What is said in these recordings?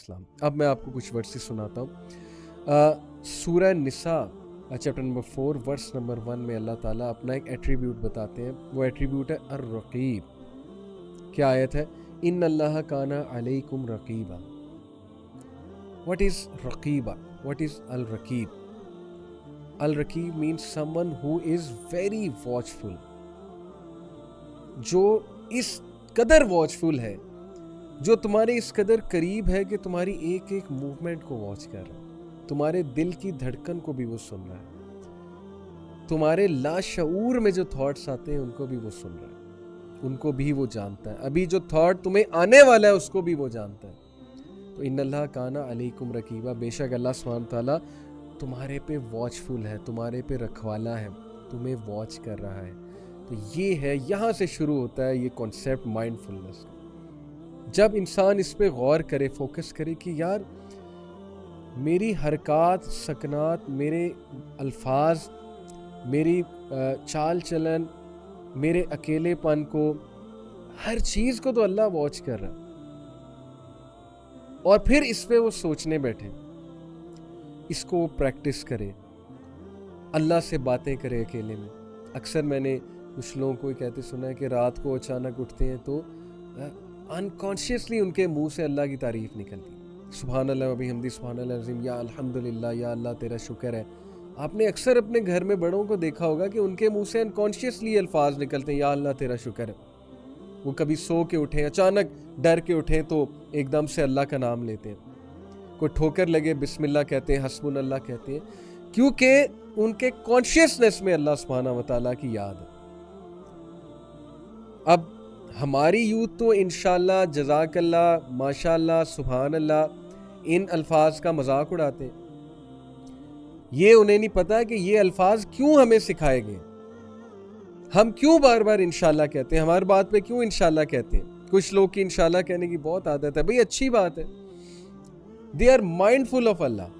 السلام. اب میں آپ کو کچھ ورسز سناتا ہوں. سورہ نساء چیپٹر نمبر 4 ورس نمبر 1 میں اللہ تعالیٰ اپنا ایک ایٹریبیوٹ بتاتے ہیں. وہ ایٹریبیوٹ ہے الرقیب. کیا آیت ہے؟ ان اللہ کان علیکم رقیبا. What is رقیبا؟ What is الرقیب؟ الرقیب means someone who is very watchful. جو اس قدر واچفل ہے، جو تمہارے اس قدر قریب ہے کہ تمہاری ایک ایک موومنٹ کو واچ کر رہا ہے، تمہارے دل کی دھڑکن کو بھی وہ سن رہا ہے، تمہارے لاشعور میں جو تھاٹس آتے ہیں ان کو بھی وہ سن رہا ہے، ان کو بھی وہ جانتا ہے، ابھی جو تھاٹ تمہیں آنے والا ہے اس کو بھی وہ جانتا ہے. تو ان اللہ کان علیکم رقیبا، بے شک اللہ سبحانہ تعالیٰ تمہارے پہ واچفل ہے، تمہارے پہ رکھوالا ہے، تمہیں واچ کر رہا ہے. تو یہ ہے، یہاں سے شروع ہوتا ہے یہ کانسیپٹ مائنڈ فلنس. جب انسان اس پہ غور کرے، فوکس کرے کہ یار میری حرکات، سکنات، میرے الفاظ، میری چال چلن، میرے اکیلے پن کو، ہر چیز کو تو اللہ واچ کر رہا ہے. اور پھر اس پہ وہ سوچنے بیٹھے، اس کو وہ پریکٹس کرے، اللہ سے باتیں کرے اکیلے میں. اکثر میں نے کچھ لوگوں کو کہتے سنا ہے کہ رات کو اچانک اٹھتے ہیں تو انکانشیسلی ان کے منہ سے اللہ کی تعریف نکلتی، سبحان اللہ و بحمدہ، سبحان اللہ العظیم، یا الحمدللہ، یا اللہ تیرا شکر ہے. آپ نے اکثر اپنے گھر میں بڑوں کو دیکھا ہوگا کہ ان کے منہ سے انکانشیسلی الفاظ نکلتے ہیں، یا اللہ تیرا شکر ہے. وہ کبھی سو کے اٹھیں، اچانک ڈر کے اٹھیں تو ایک دم سے اللہ کا نام لیتے ہیں. کوئی ٹھوکر لگے بسم اللہ کہتے ہیں، حسبنا اللہ کہتے ہیں، کیونکہ ان کے کانشیسنس میں اللہ سبحانہ و تعالیٰ کی یاد ہے. اب ہماری یوتھ تو انشاءاللہ، جزاک اللہ، ماشاءاللہ، سبحان اللہ، ان الفاظ کا مذاق اڑاتے ہیں. یہ انہیں نہیں پتا کہ یہ الفاظ کیوں ہمیں سکھائے گئے، ہم کیوں بار بار انشاءاللہ کہتے ہیں، ہماری بات پہ کیوں انشاءاللہ کہتے ہیں. کچھ لوگ کی انشاءاللہ کہنے کی بہت عادت ہے، بھئی اچھی بات ہے. دے آر مائنڈفل آف اللہ،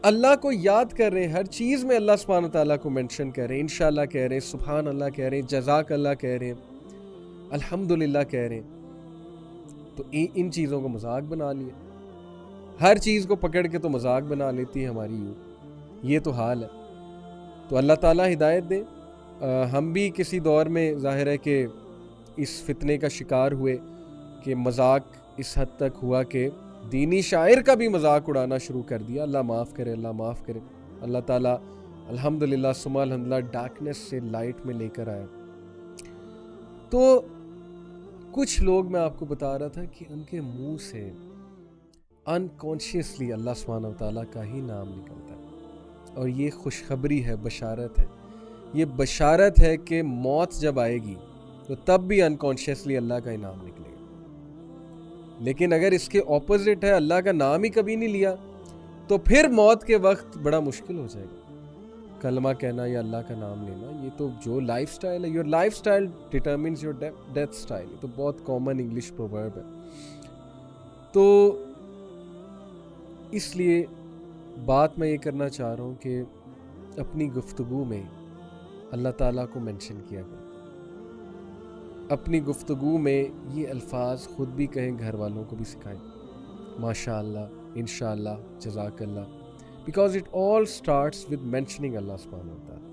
اللہ کو یاد کر رہے ہیں، ہر چیز میں اللہ سبحانہ تعالیٰ کو مینشن کر رہے ہیں، انشاءاللہ کہہ رہے ہیں، سبحان اللہ کہہ رہے ہیں، جزاک اللہ کہہ رہے ہیں، الحمدللہ کہہ رہے ہیں. تو ان چیزوں کو مذاق بنا لیا، ہر چیز کو پکڑ کے تو مذاق بنا لیتی ہے ہماری یوتھ. یہ تو حال ہے. تو اللہ تعالیٰ ہدایت دے. ہم بھی کسی دور میں ظاہر ہے کہ اس فتنے کا شکار ہوئے کہ مذاق اس حد تک ہوا کہ دینی شاعر کا بھی مذاق اڑانا شروع کر دیا. اللہ معاف کرے، اللہ معاف کرے. اللہ تعالیٰ الحمدللہ ثم الحمدللہ ڈارکنیس سے لائٹ میں لے کر آیا. تو کچھ لوگ، میں آپ کو بتا رہا تھا کہ ان کے منہ سے انکانشیسلی اللہ سبحانہ وتعالیٰ کا ہی نام نکلتا ہے. اور یہ خوشخبری ہے، بشارت ہے. یہ بشارت ہے کہ موت جب آئے گی تو تب بھی انکانشیسلی اللہ کا ہی نام نکلے گا. لیکن اگر اس کے اپوزٹ ہے، اللہ کا نام ہی کبھی نہیں لیا، تو پھر موت کے وقت بڑا مشکل ہو جائے گا کلمہ کہنا یا اللہ کا نام لینا. یہ تو جو لائف سٹائل ہے، your life style determines your death style. یہ تو بہت کامن انگلش پروورب ہے. تو اس لیے بات میں یہ کرنا چاہ رہا ہوں کہ اپنی گفتگو میں اللہ تعالیٰ کو مینشن کیا کریں. اپنی گفتگو میں یہ الفاظ خود بھی کہیں، گھر والوں کو بھی سکھائیں، ماشاء اللہ، انشاءاللہ، جزاک اللہ، because it all starts with mentioning Allah سبحانہ و تعالیٰ.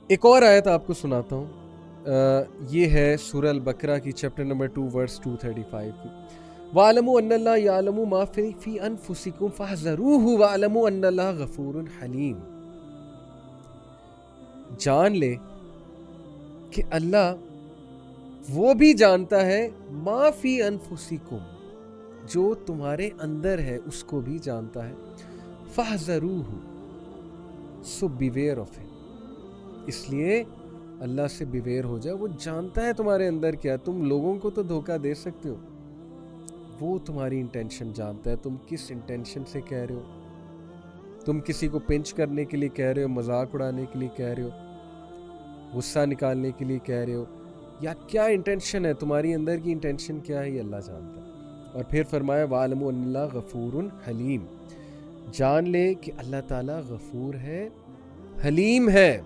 ایک اور آیت آپ کو سناتا ہوں. یہ ہے سورہ البقرہ کی چیپٹر نمبر 2 ورس 235 کی. وَاعْلَمُوا أَنَّ اللَّهَ يَعْلَمُ مَا فِي أَنفُسِكُمْ فَاحْذَرُوهُ وَاعْلَمُوا أَنَّ اللَّهَ غَفُورٌ حَلِيمٌ. جان لے کہ اللہ وہ بھی جانتا ہے، ما فی انفسکم، جو تمہارے اندر ہے اس کو بھی جانتا ہے. فاحذروہ، سو بیویئر آف اٹ. اس لیے اللہ سے بیویئر ہو جائے. وہ جانتا ہے تمہارے اندر کیا. تم لوگوں کو تو دھوکہ دے سکتے ہو، وہ تمہاری انٹینشن جانتا ہے. تم کس انٹینشن سے کہہ رہے ہو. تم کسی کو پنچ کرنے کے لیے کہہ رہے ہو، مذاق اڑانے کے لیے کہہ رہے ہو، غصہ نکالنے کے لیے کہہ رہے ہو، یا کیا انٹینشن ہے تمہاری اندر کی انٹینشن کیا ہے، یہ اللہ جانتا ہے. اور پھر فرمایا وَاعْلَمُوا أَنَّ اللَّهَ غَفُورٌ حَلِيمٌ. جان لے کہ اللہ تعالیٰ غفور ہے، حلیم ہے.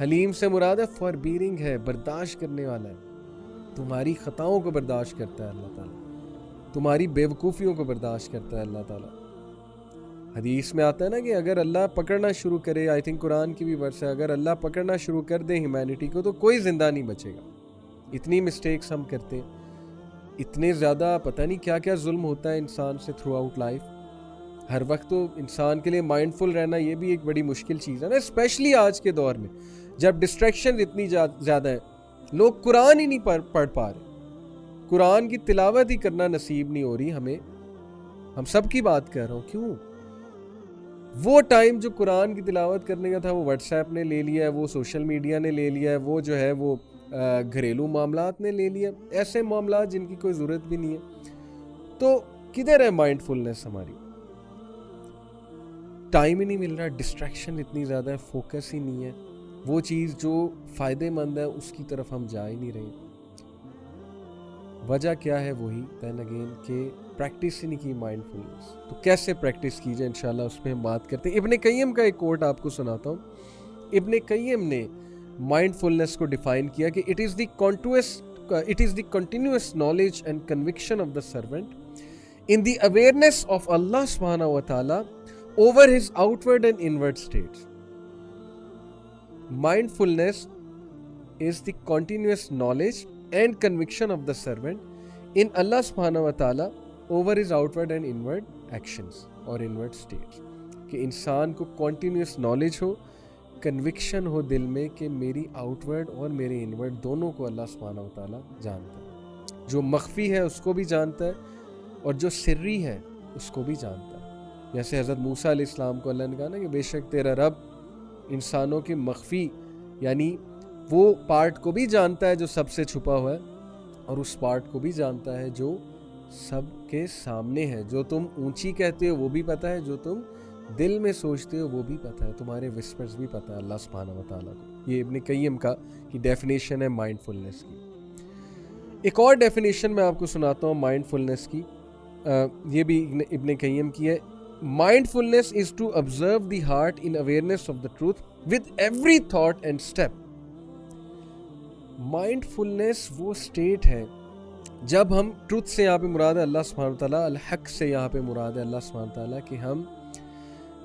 حلیم سے مراد ہے فاربیئرنگ ہے، برداشت کرنے والا ہے. تمہاری خطاؤں کو برداشت کرتا ہے اللہ تعالیٰ. تمہاری بیوقوفیوں کو برداشت کرتا ہے اللہ تعالیٰ. حدیث میں آتا ہے نا کہ اگر اللہ پکڑنا شروع کرے, آئی تھنک قرآن کی بھی ورس ہے, اگر اللہ پکڑنا شروع کر دے ہیومینٹی کو تو کوئی زندہ نہیں بچے گا. اتنی مسٹیکس ہم کرتے ہیں, اتنے زیادہ پتہ نہیں کیا کیا ظلم ہوتا ہے انسان سے تھرو آؤٹ لائف. ہر وقت تو انسان کے لیے مائنڈ فل رہنا یہ بھی ایک بڑی مشکل چیز ہے نا, اسپیشلی آج کے دور میں جب ڈسٹریکشن اتنی زیادہ ہیں. لوگ قرآن ہی نہیں پڑھ پا رہے, قرآن کی تلاوت ہی کرنا نصیب نہیں ہو رہی ہمیں. ہم سب کی بات کر رہا ہوں. کیوں؟ وہ ٹائم جو قرآن کی تلاوت کرنے کا تھا وہ واٹس ایپ نے لے لیا ہے, وہ سوشل میڈیا نے لے لیا ہے, وہ جو ہے وہ گھریلو معاملات نے لے لیا, ایسے معاملات جن کی کوئی ضرورت بھی نہیں ہے. تو کدھر ہے مائنڈ فلنس ہماری؟ ٹائم ہی نہیں مل رہا, ڈسٹریکشن اتنی زیادہ ہے, فوکس ہی نہیں ہے. وہ چیز جو فائدے مند ہے اس کی طرف ہم جا ہی نہیں رہے. وجہ کیا ہے؟ وہی دین اگین کہ پریکٹس ہی نہیں کی مائنڈ فلنس. تو کیسے پریکٹس کی جائے انشاءاللہ اس پہ ہم بات کرتے ہیں. ابن قیم کا ایک کوٹ آپ کو سناتا ہوں. ابن قیم نے مائنڈ فلنس کو ڈیفائن کیا کہ it is the continuous knowledge and conviction of the servant in the awareness of Allah سبحانہ و تعالی over his outward and inward states. Mindfulness is the continuous knowledge and conviction of the servant in Allah subhanahu wa ta'ala over his outward and inward actions or inward states. کہ انسان کو continuous knowledge ہو, conviction ہو دل میں کہ میری outward اور میرے inward دونوں کو اللہ سبحانہ wa ta'ala جانتا ہے. جو مخفی ہے اس کو بھی جانتا ہے اور جو سری ہے اس کو بھی جانتا ہے. جیسے حضرت موسیٰ علیہ السلام کو اللہ نے کہا نا کہ بے شک تیرا رب انسانوں کے مخفی یعنی وہ پارٹ کو بھی جانتا ہے جو سب سے چھپا ہوا ہے, اور اس پارٹ کو بھی جانتا ہے جو سب کے سامنے ہے. جو تم اونچی کہتے ہو وہ بھی پتہ ہے, جو تم دل میں سوچتے ہو وہ بھی پتہ ہے, تمہارے وسپرز بھی پتہ ہے اللہ سبحانہ و تعالیٰ کو. یہ ابن قیم کا کی ڈیفینیشن ہے مائنڈ فلنس کی. ایک اور ڈیفینیشن میں آپ کو سناتا ہوں مائنڈ فلنس کی, یہ بھی ابن قیم کی ہے. Mindfulness is to observe the heart in awareness of the truth with every thought and step. Mindfulness وہ state ہے جب ہم truth سے یہاں پہ مراد ہے اللہ سبحانہ وتعالیٰ, الحق سے یہاں پہ مراد ہے اللہ سبحانہ وتعالیٰ, کہ ہم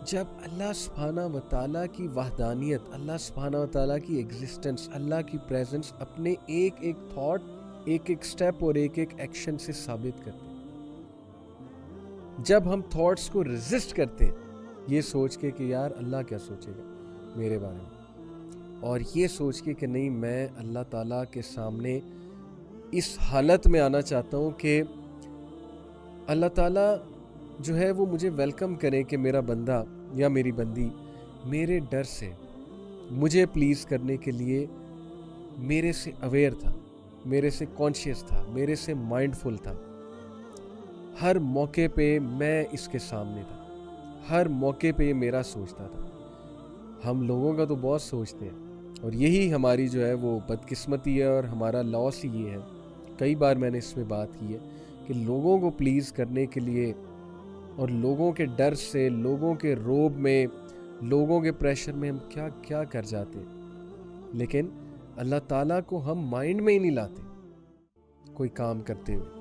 جب اللہ سبحانہ وتعالیٰ کی وحدانیت, اللہ سبحانہ وتعالیٰ کی ایگزسٹنس, اللہ کی پریزنس اپنے ایک ایک تھاٹ, ایک ایک سٹیپ اور ایک ایک ایکشن سے ثابت کرتے ہیں. جب ہم تھاٹس کو ریزسٹ کرتے ہیں یہ سوچ کے کہ یار اللہ کیا سوچے گا میرے بارے میں, اور یہ سوچ کے کہ نہیں میں اللہ تعالیٰ کے سامنے اس حالت میں آنا چاہتا ہوں کہ اللہ تعالیٰ جو ہے وہ مجھے ویلکم کرے کہ میرا بندہ یا میری بندی میرے ڈر سے مجھے پلیز کرنے کے لیے میرے سے اویئر تھا, میرے سے کانشیس تھا, میرے سے مائنڈ فل تھا. ہر موقع پہ میں اس کے سامنے تھا, ہر موقع پہ یہ میرا سوچتا تھا. ہم لوگوں کا تو بہت سوچتے ہیں اور یہی ہماری جو ہے وہ بدقسمتی ہے اور ہمارا لاس ہی یہ ہے. کئی بار میں نے اس میں بات کی ہے کہ لوگوں کو پلیز کرنے کے لیے اور لوگوں کے ڈر سے, لوگوں کے روب میں, لوگوں کے پریشر میں ہم کیا کیا کر جاتے ہیں, لیکن اللہ تعالیٰ کو ہم مائنڈ میں ہی نہیں لاتے کوئی کام کرتے ہوئے.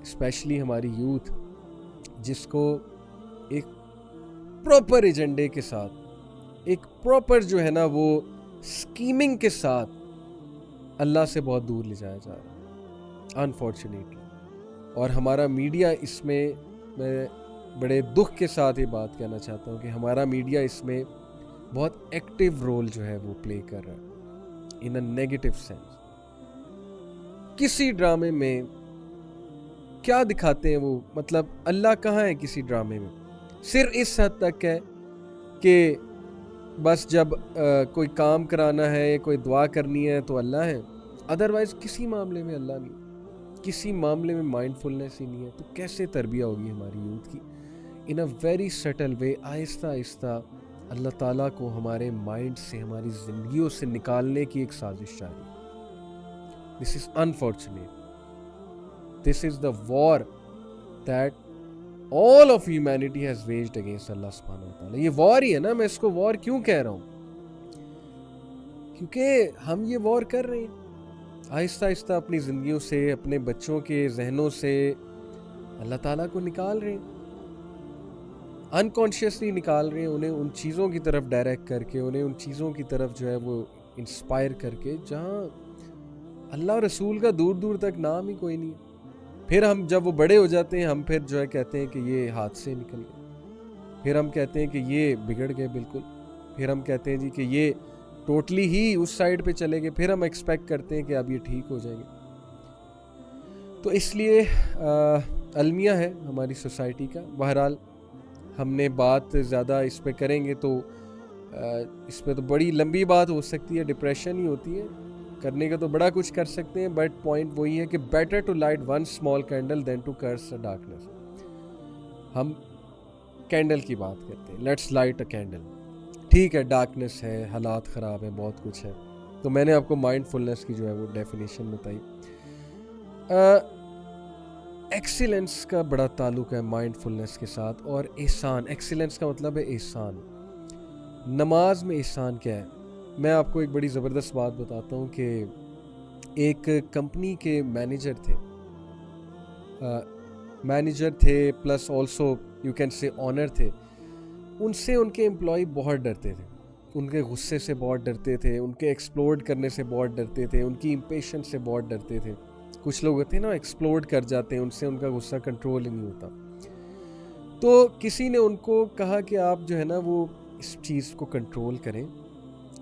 اسپیشلی ہماری یوتھ جس کو ایک پراپر ایجنڈے کے ساتھ, ایک پراپر جو ہے نا وہ اسکیمنگ کے ساتھ اللہ سے بہت دور لے جایا جا رہا ہے انفارچونیٹلی. اور ہمارا میڈیا اس میں بڑے دکھ کے ساتھ یہ بات کہنا چاہتا ہوں کہ ہمارا میڈیا اس میں بہت ایکٹیو رول جو ہے وہ پلے کر رہا ہے ان اے نیگیٹو سینس. کسی ڈرامے میں کیا دکھاتے ہیں وہ, مطلب اللہ کہاں ہے کسی ڈرامے میں؟ صرف اس حد تک ہے کہ بس جب کوئی کام کرانا ہے, کوئی دعا کرنی ہے تو اللہ ہے, ادروائز کسی معاملے میں اللہ نہیں, کسی معاملے میں مائنڈ فلنس ہی نہیں ہے. تو کیسے تربیت ہوگی ہماری یوتھ کی؟ ان اے ویری سٹل وے, آہستہ آہستہ اللہ تعالیٰ کو ہمارے مائنڈ سے, ہماری زندگیوں سے نکالنے کی ایک سازش جاری ہے. دس is unfortunate. This is the war that all of humanity has waged against Allah subhanahu wa ta'ala. یہ وار ہی ہے نا. میں اس کو وار کیوں کہہ رہا ہوں؟ کیونکہ ہم یہ وار کر رہے ہیں. آہستہ آہستہ اپنی زندگیوں سے, اپنے بچوں کے ذہنوں سے اللہ تعالیٰ کو نکال رہے ہیں, انکانشیسلی نکال رہے ہیں, انہیں ان چیزوں کی طرف ڈائریکٹ کر کے, انہیں ان چیزوں کی طرف جو ہے وہ انسپائر کر کے جہاں اللہ رسول کا دور دور تک نام ہی کوئی نہیں ہے. پھر ہم جب وہ بڑے ہو جاتے ہیں, ہم پھر جو ہے کہتے ہیں کہ یہ ہاتھ سے نکل گئے, پھر ہم کہتے ہیں کہ یہ بگڑ گئے بالکل, پھر ہم کہتے ہیں جی کہ یہ ٹوٹلی ہی اس سائڈ پہ چلے گئے, پھر ہم ایکسپیکٹ کرتے ہیں کہ اب یہ ٹھیک ہو جائیں گے. تو اس لیے المیہ ہے ہماری سوسائٹی کا. بہرحال ہم نے بات زیادہ اس پہ کریں گے تو اس پہ تو بڑی لمبی بات ہو سکتی ہے, ڈپریشن ہی ہوتی ہے, کرنے کا تو بڑا کچھ کر سکتے ہیں, بٹ پوائنٹ وہی ہے کہ better to light one small candle than to curse darkness. ہم کینڈل کی بات کرتے ہیں, لیٹس لائٹ اے کینڈل. ٹھیک ہے, ڈارکنیس ہے, حالات خراب ہیں, بہت کچھ ہے, تو میں نے آپ کو مائنڈ فلنس کی جو ہے وہ ڈیفینیشن بتائی. ایکسیلنس کا بڑا تعلق ہے مائنڈ فلنس کے ساتھ, اور احسان. ایکسیلنس کا مطلب ہے احسان. نماز میں احسان کیا ہے؟ میں آپ کو ایک بڑی زبردست بات بتاتا ہوں کہ ایک کمپنی کے مینیجر تھے plus also you can say owner تھے. ان سے ان کے امپلائی بہت ڈرتے تھے, ان کے غصے سے بہت ڈرتے تھے, ان کے ایکسپلوڈ کرنے سے بہت ڈرتے تھے, ان کی امپیشنس سے بہت ڈرتے تھے. کچھ لوگ ہوتے ہیں نا ایکسپلوڈ کر جاتے ہیں, ان سے ان کا غصہ کنٹرول ہی نہیں ہوتا. تو کسی نے ان کو کہا کہ آپ جو ہے نا وہ اس چیز کو کنٹرول کریں,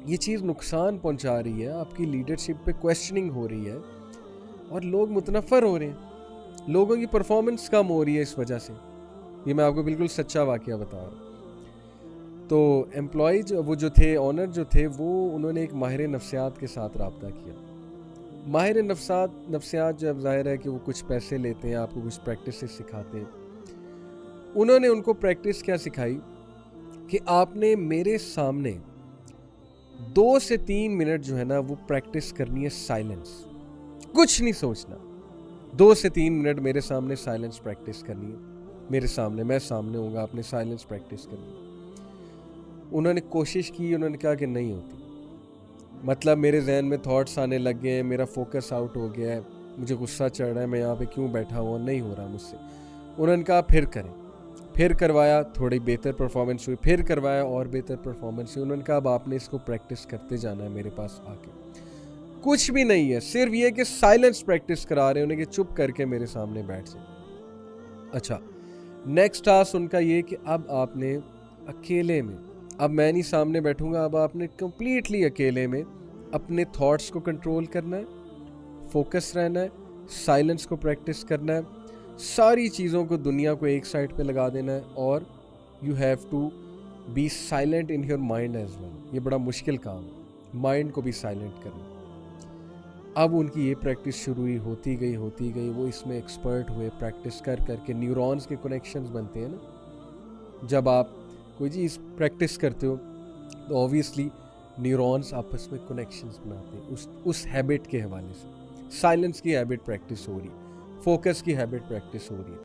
یہ چیز نقصان پہنچا رہی ہے, آپ کی لیڈرشپ پہ کویسچننگ ہو رہی ہے اور لوگ متنفر ہو رہے ہیں, لوگوں کی پرفارمنس کم ہو رہی ہے اس وجہ سے. یہ میں آپ کو بالکل سچا واقعہ بتا رہا ہوں. تو امپلائی جو تھے, آنر جو تھے, وہ انہوں نے ایک ماہر نفسیات کے ساتھ رابطہ کیا. ماہر نفسیات جب ظاہر ہے کہ وہ کچھ پیسے لیتے ہیں, آپ کو کچھ پریکٹسز سکھاتے ہیں. انہوں نے ان کو پریکٹس کیا سکھائی کہ آپ نے میرے سامنے 2 سے 3 منٹ جو ہے نا وہ پریکٹس کرنی ہے سائلنس, کچھ نہیں سوچنا. 2 سے 3 منٹ میرے سامنے سائلنس پریکٹس کرنی ہے, میرے سامنے, میں سامنے ہوں گا, آپ نے سائلنس پریکٹس کرنی ہے. انہوں نے کوشش کی, انہوں نے کہا کہ نہیں ہوتی, مطلب میرے ذہن میں تھاٹس آنے لگ گئے ہیں, میرا فوکس آؤٹ ہو گیا ہے, مجھے غصہ چڑھ رہا ہے, میں یہاں پہ کیوں بیٹھا ہوا, نہیں ہو رہا مجھ سے. انہوں نے کہا پھر کریں, پھر کروایا, تھوڑی بہتر پرفارمنس ہوئی, پھر کروایا اور بہتر پرفارمنس ہوئی. انہوں نے کہا اب آپ نے اس کو پریکٹس کرتے جانا ہے میرے پاس آ کے. کچھ بھی نہیں ہے, صرف یہ کہ سائلنس پریکٹس کرا رہے ہیں انہیں کہ چپ کر کے میرے سامنے بیٹھ جائیں. اچھا, نیکسٹ ٹاسک ان کا یہ کہ اب آپ نے اکیلے میں, اب میں نہیں سامنے بیٹھوں گا, اب آپ نے کمپلیٹلی اکیلے میں اپنے تھاٹس کو کنٹرول کرنا ہے, فوکس رہنا ہے, سائلنس کو پریکٹس کرنا ہے, ساری چیزوں کو, دنیا کو ایک سائڈ پہ لگا دینا ہے, اور you have to be silent in your mind as well. یہ بڑا مشکل کام ہے, مائنڈ کو بھی سائلنٹ کرنا. اب ان کی یہ پریکٹس شروع ہوتی گئی, وہ اس میں ایکسپرٹ ہوئے, پریکٹس کر کر کے نیورونز کے کنیکشنز بنتے ہیں نا. جب آپ کوئی چیز پریکٹس کرتے ہو تو آبویسلی نیورونز آپس میں کنیکشنز بناتے ہیں اس ہیبٹ کے حوالے سے. سائلنس کی ہیبٹ پریکٹس ہو رہی, فوکس کی ہیبٹ پریکٹس ہو رہی ہے.